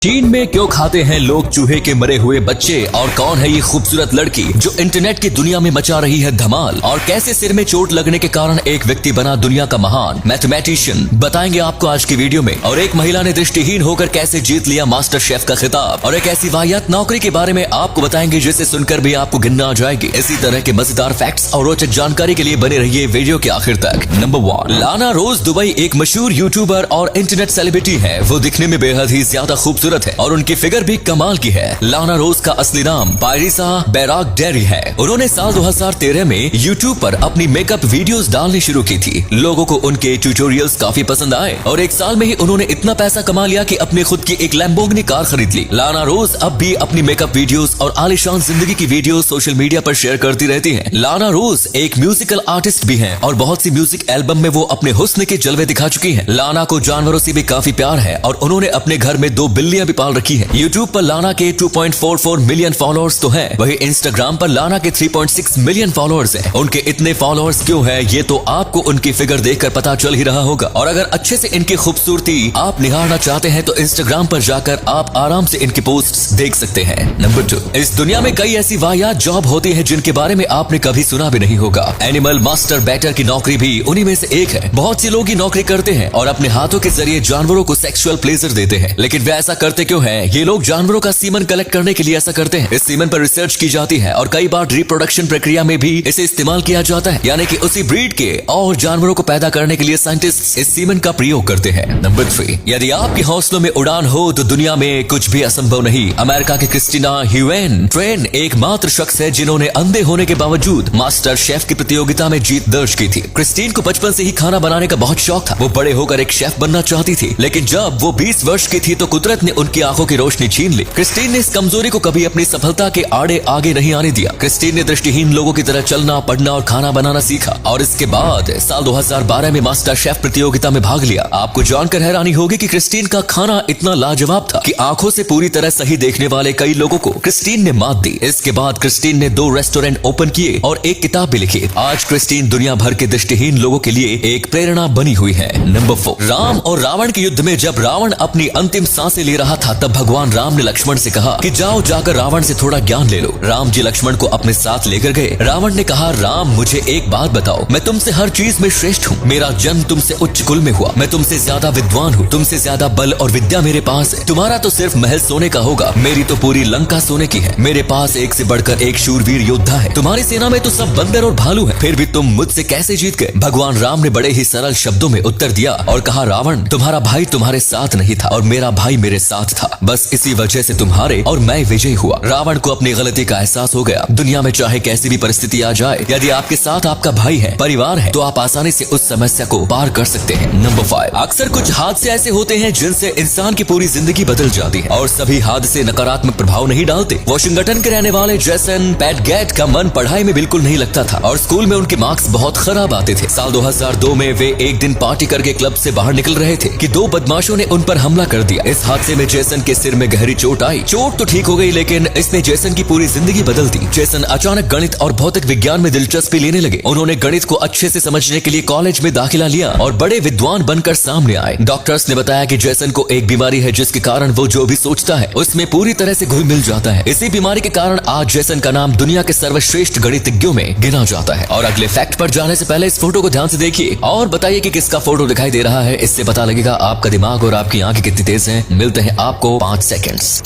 चीन में क्यों खाते हैं लोग चूहे के मरे हुए बच्चे और कौन है ये खूबसूरत लड़की जो इंटरनेट की दुनिया में मचा रही है धमाल और कैसे सिर में चोट लगने के कारण एक व्यक्ति बना दुनिया का महान मैथमेटिशियन बताएंगे आपको आज की वीडियो में। और एक महिला ने दृष्टिहीन होकर कैसे जीत लिया मास्टर शेफ का खिताब और एक ऐसी वाहियात नौकरी के बारे में आपको बताएंगे जिसे सुनकर भी आपको गिनना आ जाएगी। इसी तरह के मजेदार फैक्ट्स और रोचक जानकारी के लिए बने रहिए वीडियो के आखिर तक। नंबर 1, लाना रोज दुबई एक मशहूर यूट्यूबर और इंटरनेट सेलिब्रिटी है। वो दिखने में बेहद ही ज्यादा खूबसूरत है और उनकी फिगर भी कमाल की है। लाना रोज का असली नाम पायरिसा बैरागडेरी है। उन्होंने साल 2013 में YouTube पर अपनी मेकअप वीडियोस डालनी शुरू की थी। लोगों को उनके ट्यूटोरियल्स काफी पसंद आए और एक साल में ही उन्होंने इतना पैसा कमा लिया कि अपनी खुद की एक लैम्बोर्गिनी कार खरीद ली। लाना रोज अब भी अपनी मेकअप वीडियोस और आलीशान जिंदगी की वीडियोस सोशल मीडिया पर शेयर करती रहती हैं। लाना रोज एक म्यूजिकल आर्टिस्ट भी हैं और बहुत सी म्यूजिक एल्बम में वो अपने हुस्न के जलवे दिखा चुकी हैं। लाना को जानवरों से भी काफी प्यार है और उन्होंने अपने घर में 2 बिल्लियां भी पाल रखी है। YouTube पर लाना के 2.44 मिलियन फॉलोअर्स तो हैं, वही Instagram पर लाना के 3.6 मिलियन फॉलोअर्स हैं। उनके इतने फॉलोअर्स क्यों हैं ये तो आपको उनकी फिगर देखकर पता चल ही रहा होगा। और अगर अच्छे से इनकी खूबसूरती आप निहारना चाहते हैं तो Instagram पर जाकर आप आराम से इनकी पोस्ट्स देख सकते हैं। नंबर 2, इस दुनिया में कई ऐसी वाहियात जॉब होती है जिनके बारे में आपने कभी सुना भी नहीं होगा। एनिमल मास्टर बैटर की नौकरी भी उन्हीं में से एक है। बहुत सी लोग ये नौकरी करते हैं और अपने हाथों के जरिए जानवरों को सेक्सुअल प्लेजर देते हैं, लेकिन वे ऐसा करते क्यों है? ये लोग जानवरों का सीमन कलेक्ट करने के लिए ऐसा करते हैं। इस सीमन पर रिसर्च की जाती है और कई बार रिप्रोडक्शन प्रक्रिया में भी इसे इस्तेमाल किया जाता है, यानी कि उसी ब्रीड के और जानवरों को पैदा करने के लिए साइंटिस्ट इस सीमन का प्रयोग करते हैं। नंबर 3, यदि आपके हौसलों में उड़ान हो तो दुनिया में कुछ भी असंभव नहीं। अमेरिका की क्रिस्टीना ह्यूएन ट्रेन एकमात्र शख्स है जिन्होंने अंधे होने के बावजूद मास्टर शेफ की प्रतियोगिता में जीत दर्ज की थी। क्रिस्टीन को बचपन से ही खाना बनाने का बहुत शौक था। वो बड़े होकर एक शेफ बनना चाहती थी, लेकिन जब वो 20 वर्ष की थी तो कुदरत ने उनकी आंखों की रोशनी छीन ली। क्रिस्टीन ने इस कमजोरी को कभी अपनी सफलता के आड़े आगे नहीं आने दिया। क्रिस्टीन ने दृष्टिहीन लोगों की तरह चलना, पढ़ना और खाना बनाना सीखा और इसके बाद साल 2012 में मास्टर शेफ प्रतियोगिता में भाग लिया। आपको जानकर हैरानी होगी कि क्रिस्टीन का खाना इतना लाजवाब था कि आंखों से पूरी तरह सही देखने वाले कई लोगों को क्रिस्टीन ने मात दी। इसके बाद क्रिस्टीन ने 2 रेस्टोरेंट ओपन किए और एक किताब भी लिखी। आज क्रिस्टीन दुनिया भर के दृष्टिहीन लोगों के लिए एक प्रेरणा बनी हुई है। नंबर 4, राम और रावण के युद्ध में जब रावण अपनी अंतिम सांसें ले रहा था तब भगवान राम ने लक्ष्मण से कहा कि जाओ जाकर रावण से थोड़ा ज्ञान ले लो। राम जी लक्ष्मण को अपने साथ लेकर गए। रावण ने कहा, राम मुझे एक बात बताओ, मैं तुमसे हर चीज में श्रेष्ठ हूँ। मेरा जन्म तुमसे उच्च कुल में हुआ। मैं तुमसे ज्यादा विद्वान हूँ। तुमसे ज्यादा बल और विद्या मेरे पास है। तुम्हारा तो सिर्फ महल सोने का होगा, मेरी तो पूरी लंका सोने की है। मेरे पास एक से बढ़कर एक शूरवीर योद्धा है। तुम्हारी सेना में तो सब बंदर और भालू है, फिर भी तुम मुझसे कैसे जीत गए? भगवान राम ने बड़े ही सरल शब्दों में उत्तर दिया और कहा, रावण तुम्हारा भाई तुम्हारे साथ नहीं था और मेरा भाई मेरे साथ था। बस इसी वजह से तुम्हारे और मैं विजयी हुआ। रावण को अपनी गलती का एहसास हो गया। दुनिया में चाहे कैसी भी परिस्थिति आ जाए, यदि आपके साथ आपका भाई है, परिवार है, तो आप आसानी से उस समस्या को पार कर सकते हैं। नंबर 5, अक्सर कुछ हादसे ऐसे होते हैं जिनसे इंसान की पूरी जिंदगी बदल जाती है और सभी हादसे नकारात्मक प्रभाव नहीं डालते। वॉशिंगटन के रहने वाले जेसन पैटगेट का मन पढ़ाई में बिल्कुल नहीं लगता था और स्कूल में उनके मार्क्स बहुत खराब आते थे। साल 2002 में वे एक दिन पार्टी करके क्लब से बाहर निकल रहे थे कि 2 बदमाशों ने उन पर हमला कर दिया। इस हादसे में जेसन के सिर में गहरी चोट आई। चोट तो ठीक हो गई, लेकिन इसने जेसन की पूरी जिंदगी बदल दी। जेसन अचानक गणित और भौतिक विज्ञान में दिलचस्पी लेने लगे। उन्होंने गणित को अच्छे से समझने के लिए कॉलेज में दाखिला लिया और बड़े विद्वान बनकर सामने आए। डॉक्टर्स ने बताया कि जेसन को एक बीमारी है जिसके कारण वो जो भी सोचता है उसमें पूरी तरह से घुल मिल जाता है। इसी बीमारी के कारण आज जेसन का नाम दुनिया के सर्वश्रेष्ठ गणितज्ञों में गिना जाता है। और अगले फैक्ट पर जाने से पहले इस फोटो को ध्यान से देखिए और बताइए कि किसका फोटो दिखाई दे रहा है। इससे पता लगेगा आपका दिमाग और आपकी आंखें कितनी तेज हैं। मिलते हैं आपको 5 सेकंड्स।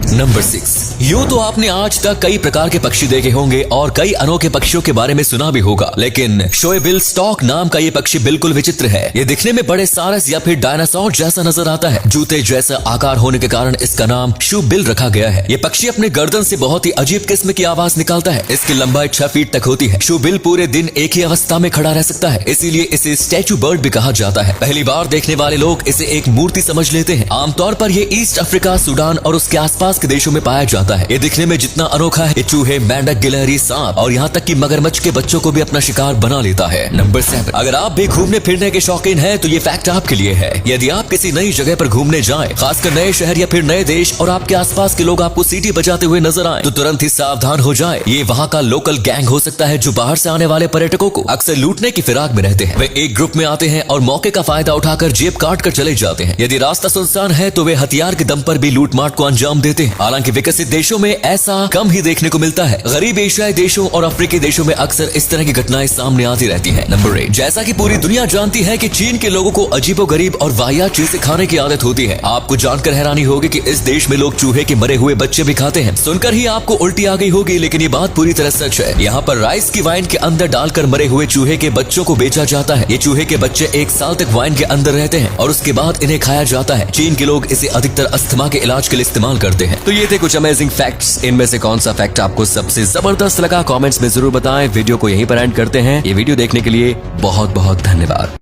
नंबर 6, यूं तो आपने आज तक कई प्रकार के पक्षी देखे होंगे और कई अनोखे पक्षियों के बारे में सुना भी होगा, लेकिन शोएबिल स्टॉक नाम का ये पक्षी बिल्कुल विचित्र है। ये दिखने में बड़े सारस या फिर डायनासोर जैसा नजर आता है। जूते जैसा आकार होने के कारण इसका नाम शूबिल रखा गया है। ये पक्षी अपने गर्दन से बहुत ही अजीब किस्म की आवाज निकालता है। इसकी लंबाई 6 फीट तक होती है। शूबिल पूरे दिन एक ही अवस्था में खड़ा रह सकता है, इसीलिए इसे स्टैचू बर्ड भी कहा जाता है। पहली बार देखने वाले लोग इसे एक मूर्ति समझ लेते हैं। आमतौर पर ये ईस्ट अफ्रीका, सूडान और उसके आसपास के देशों में पाया जाता है। ये दिखने में जितना अनोखा है, ये चूहे, मेंढक, गिलहरी, सांप और यहाँ तक कि मगरमच्छ के बच्चों को भी अपना शिकार बना लेता है। नंबर 7, अगर आप भी घूमने फिरने के शौकीन हैं तो ये फैक्ट आपके लिए है। यदि आप किसी नई जगह पर घूमने जाएं, खासकर नए शहर या फिर नए देश, और आपके आसपास के लोग आपको सीटी बजाते हुए नजर आए, तो तुरंत ही सावधान हो जाए। ये वहाँ का लोकल गैंग हो सकता है जो बाहर से आने वाले पर्यटकों को अक्सर लूटने की फिराक में रहते हैं। वे एक ग्रुप में आते हैं और मौके का फायदा उठाकर जेब काट कर चले जाते हैं। यदि रास्ता सुनसान है तो वे हथियार के दम पर भी लूटमाट को अंजाम देते हैं। हालांकि विकसित देशों में ऐसा कम ही देखने को मिलता है। गरीब एशियाई देशों और अफ्रीकी देशों में अक्सर इस तरह की घटनाएं सामने आती रहती हैं। नंबर 8, जैसा कि पूरी दुनिया जानती है कि चीन के लोगों को अजीबोगरीब और वाहियात चीजें खाने की आदत होती है। आपको जानकर हैरानी होगी कि इस देश में लोग चूहे के मरे हुए बच्चे भी खाते हैं। सुनकर ही आपको उल्टी आ गई होगी, लेकिन ये बात पूरी तरह सच है। यहाँ पर राइस की वाइन के अंदर डालकर मरे हुए चूहे के बच्चों को बेचा जाता है। ये चूहे के बच्चे 1 साल तक वाइन के अंदर रहते हैं और उसके बाद इन्हें खाया जाता है। चीन के लोग इसे अधिकतर अस्थमा के इलाज के लिए इस्तेमाल करते हैं। तो ये थे कुछ अमेजिंग फैक्ट्स। इनमें से कौन सा फैक्ट आपको सबसे जबरदस्त लगा, कमेंट्स में जरूर बताएं। वीडियो को यहीं पर एंड करते हैं। ये वीडियो देखने के लिए बहुत बहुत धन्यवाद।